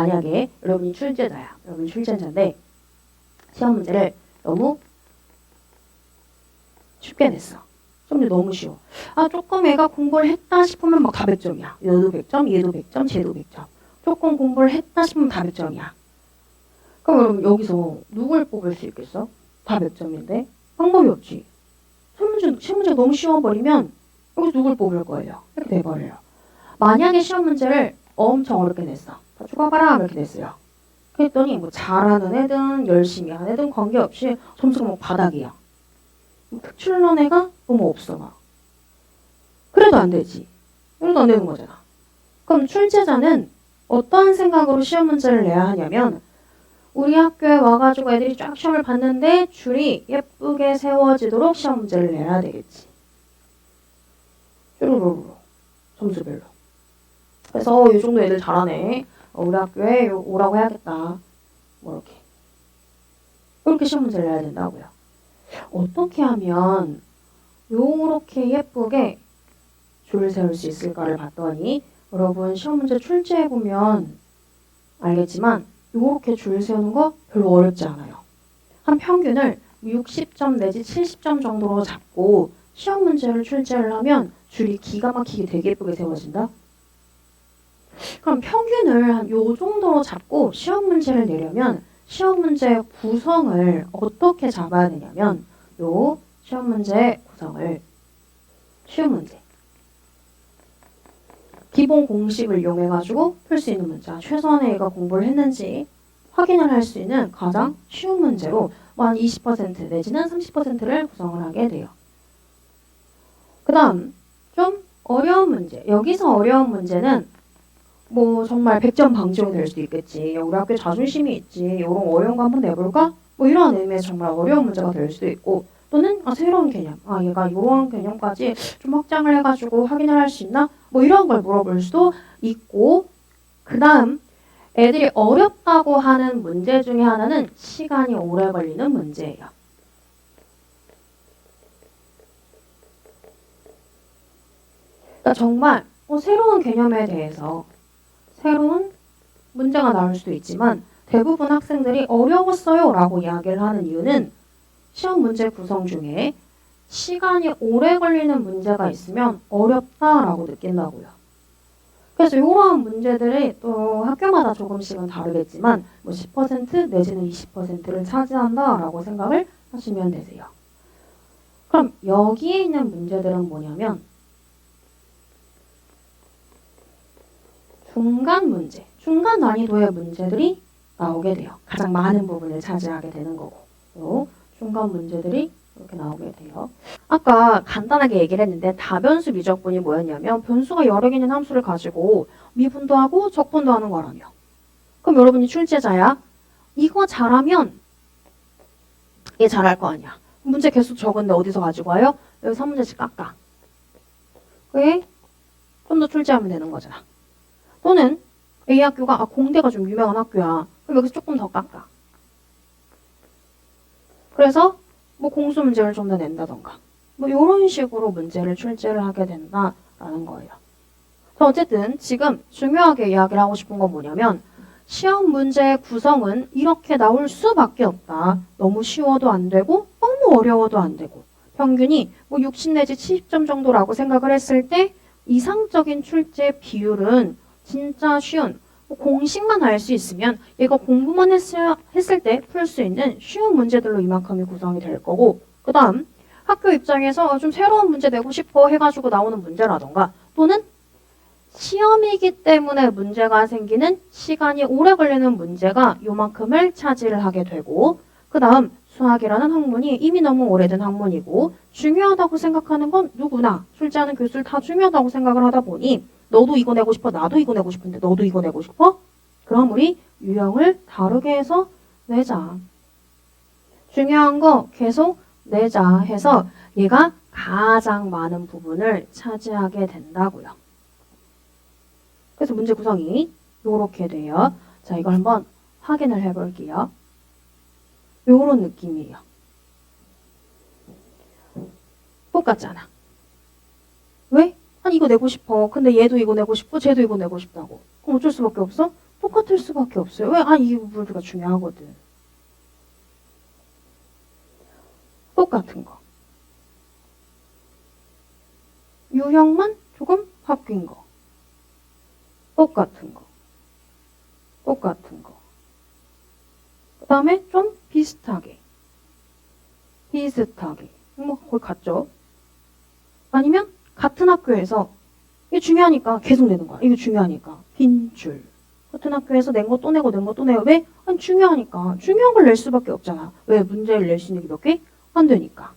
만약에 여러분이 출제자야. 여러분이 출제자인데 시험 문제를 너무 쉽게 냈어. 시험문제 너무 쉬워. 아, 조금 애가 공부를 했다 싶으면 막 다 100점이야. 얘도 100점, 얘도 100점, 쟤도 100점. 조금 공부를 했다 싶으면 다 100점이야. 그럼 여러분 여기서 누굴 뽑을 수 있겠어? 다 100점인데? 방법이 없지. 시험 문제가 너무 쉬워버리면 여기서 누굴 뽑을 거예요? 이렇게 돼버려요. 만약에 시험 문제를 엄청 어렵게 냈어. 다 죽어봐라 이렇게 냈어요. 그랬더니 뭐 잘하는 애든 열심히 하는 애든 관계없이 점수가 뭐 바닥이야. 특출난 애가 너무 없어 막. 그래도 안 되지. 그래도 안 되는 거잖아. 그럼 출제자는 어떠한 생각으로 시험 문제를 내야 하냐면 우리 학교에 와가지고 애들이 쫙 시험을 봤는데 줄이 예쁘게 세워지도록 시험 문제를 내야 되겠지. 쭈루루루 점수별로. 그래서 이 정도 애들 잘하네. 우리 학교에 오라고 해야겠다. 뭐 이렇게 시험 문제를 내야 된다고요. 어떻게 하면 요렇게 예쁘게 줄을 세울 수 있을까를 봤더니 여러분 시험 문제 출제해보면 알겠지만 요렇게 줄 세우는 거 별로 어렵지 않아요. 한 평균을 60점 내지 70점 정도로 잡고 시험 문제를 출제를 하면 줄이 기가 막히게 되게 예쁘게 세워진다. 그럼 평균을 한 요 정도로 잡고 시험 문제를 내려면 시험 문제 구성을 어떻게 잡아야 되냐면 요 시험 문제 구성을 쉬운 문제 기본 공식을 이용해가지고 풀 수 있는 문제 최소한의 애가 공부를 했는지 확인을 할 수 있는 가장 쉬운 문제로 한 20% 내지는 30%를 구성을 하게 돼요. 그 다음 좀 어려운 문제. 여기서 어려운 문제는 뭐 정말 100점 방지용 될 수도 있겠지. 우리 학교에 자존심이 있지. 이런 어려운 거 한번 내볼까? 뭐 이런 의미에서 정말 어려운 문제가 될 수도 있고 또는 새로운 개념. 얘가 이런 개념까지 좀 확장을 해가지고 확인을 할 수 있나? 뭐 이런 걸 물어볼 수도 있고 그 다음 애들이 어렵다고 하는 문제 중에 하나는 시간이 오래 걸리는 문제예요. 그러니까 정말 새로운 개념에 대해서 새로운 문제가 나올 수도 있지만 대부분 학생들이 어려웠어요 라고 이야기를 하는 이유는 시험 문제 구성 중에 시간이 오래 걸리는 문제가 있으면 어렵다라고 느낀다고요. 그래서 이러한 문제들이 또 학교마다 조금씩은 다르겠지만 뭐 10% 내지는 20%를 차지한다라고 생각을 하시면 되세요. 그럼 여기에 있는 문제들은 뭐냐면 중간 문제, 중간 난이도의 문제들이 나오게 돼요. 가장 많은 부분을 차지하게 되는 거고 중간 문제들이 이렇게 나오게 돼요. 아까 간단하게 얘기를 했는데 다변수 미적분이 뭐였냐면 변수가 여러 개 있는 함수를 가지고 미분도 하고 적분도 하는 거라며. 그럼 여러분이 출제자야. 이거 잘하면 얘 잘할 거 아니야. 문제 개수 적은데 어디서 가지고 와요? 여기 3문제씩 깎아. 그게 좀 더 출제하면 되는 거잖아. 또는 A 학교가 공대가 좀 유명한 학교야. 그럼 여기서 조금 더 깎아. 그래서 뭐 공수 문제를 좀 더 낸다던가 뭐 이런 식으로 문제를 출제를 하게 된다라는 거예요. 어쨌든 지금 중요하게 이야기를 하고 싶은 건 뭐냐면 시험 문제의 구성은 이렇게 나올 수밖에 없다. 너무 쉬워도 안 되고 너무 어려워도 안 되고 평균이 뭐 60 내지 70점 정도라고 생각을 했을 때 이상적인 출제 비율은 진짜 쉬운 공식만 알 수 있으면 얘가 공부만 했을 때 풀 수 있는 쉬운 문제들로 이만큼이 구성이 될 거고 그 다음 학교 입장에서 좀 새로운 문제 내고 싶어 해가지고 나오는 문제라던가 또는 시험이기 때문에 문제가 생기는 시간이 오래 걸리는 문제가 요만큼을 차지를 하게 되고 그 다음 수학이라는 학문이 이미 너무 오래된 학문이고 중요하다고 생각하는 건 누구나 출제하는 교수들 다 중요하다고 생각을 하다 보니 너도 이거 내고 싶어 나도 이거 내고 싶은데 너도 이거 내고 싶어? 그럼 우리 유형을 다르게 해서 내자. 중요한 거 계속 내자 해서 얘가 가장 많은 부분을 차지하게 된다고요. 그래서 문제 구성이 이렇게 돼요. 자, 이걸 한번 확인을 해볼게요. 요런 느낌이에요. 똑같잖아. 왜? 아니 이거 내고 싶어. 근데 얘도 이거 내고 싶고 쟤도 이거 내고 싶다고. 그럼 어쩔 수밖에 없어? 똑같을 수밖에 없어요. 왜? 아, 이 부분가 중요하거든. 똑같은 거. 유형만 조금 바뀐 거. 똑같은 거. 똑같은 거. 그 다음에 좀 비슷하게. 비슷하게. 뭐 거의 같죠? 아니면 같은 학교에서 이게 중요하니까 계속 내는 거야. 이게 중요하니까. 빈줄. 같은 학교에서 낸 거 또 내고 낸 거 또 내요. 왜? 아니, 중요하니까. 중요한 걸 낼 수밖에 없잖아. 왜? 문제를 낼 수 있는 게 몇 개? 안 되니까.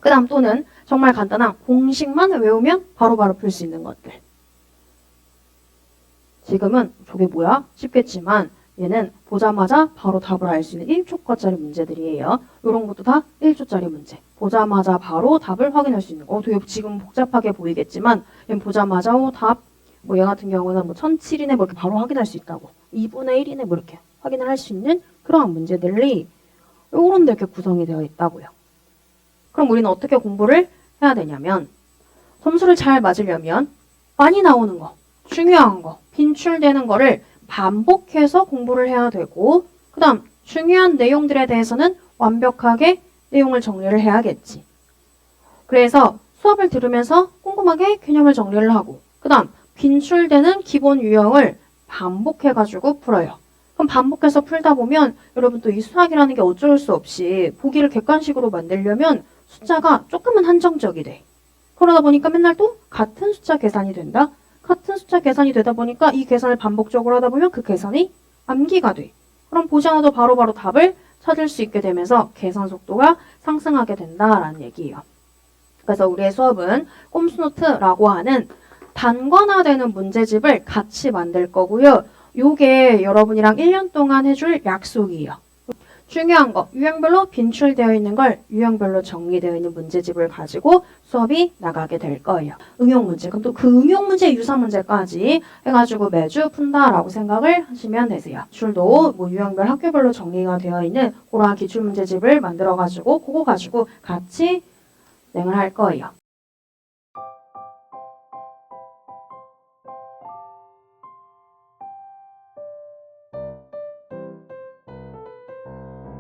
그 다음 또는 정말 간단한 공식만 외우면 바로바로 풀 수 있는 것들. 지금은 저게 뭐야? 쉽겠지만 얘는 보자마자 바로 답을 알 수 있는 1초짜리 문제들이에요. 이런 것도 다 1초짜리 문제. 보자마자 바로 답을 확인할 수 있는 거. 되게 지금 복잡하게 보이겠지만 얘는 보자마자 답, 뭐 얘 같은 경우는 뭐 1007이네 뭐 이렇게 바로 확인할 수 있다고. 2분의 1이네 뭐 이렇게 확인을 할 수 있는 그러한 문제들이 이런 데 이렇게 구성이 되어 있다고요. 그럼 우리는 어떻게 공부를 해야 되냐면 점수를 잘 맞으려면 많이 나오는 거, 중요한 거, 빈출되는 거를 반복해서 공부를 해야 되고 그 다음 중요한 내용들에 대해서는 완벽하게 내용을 정리를 해야겠지. 그래서 수업을 들으면서 꼼꼼하게 개념을 정리를 하고 그 다음 빈출되는 기본 유형을 반복해가지고 풀어요. 그럼 반복해서 풀다 보면 여러분 또 이 수학이라는 게 어쩔 수 없이 보기를 객관식으로 만들려면 숫자가 조금은 한정적이 돼. 그러다 보니까 맨날 또 같은 숫자 계산이 된다. 같은 숫자 계산이 되다 보니까 이 계산을 반복적으로 하다 보면 그 계산이 암기가 돼. 그럼 보지 않아도 바로바로 답을 찾을 수 있게 되면서 계산 속도가 상승하게 된다라는 얘기예요. 그래서 우리의 수업은 꼼수노트라고 하는 단권화되는 문제집을 같이 만들 거고요. 요게 여러분이랑 1년 동안 해줄 약속이에요. 중요한 거, 유형별로 빈출되어 있는 걸 유형별로 정리되어 있는 문제집을 가지고 수업이 나가게 될 거예요. 응용 문제, 그럼 또 그 응용 문제, 유사 문제까지 해가지고 매주 푼다라고 생각을 하시면 되세요. 기출도 뭐 유형별 학교별로 정리가 되어 있는 그러한 기출 문제집을 만들어가지고 그거 가지고 같이 진행을 할 거예요.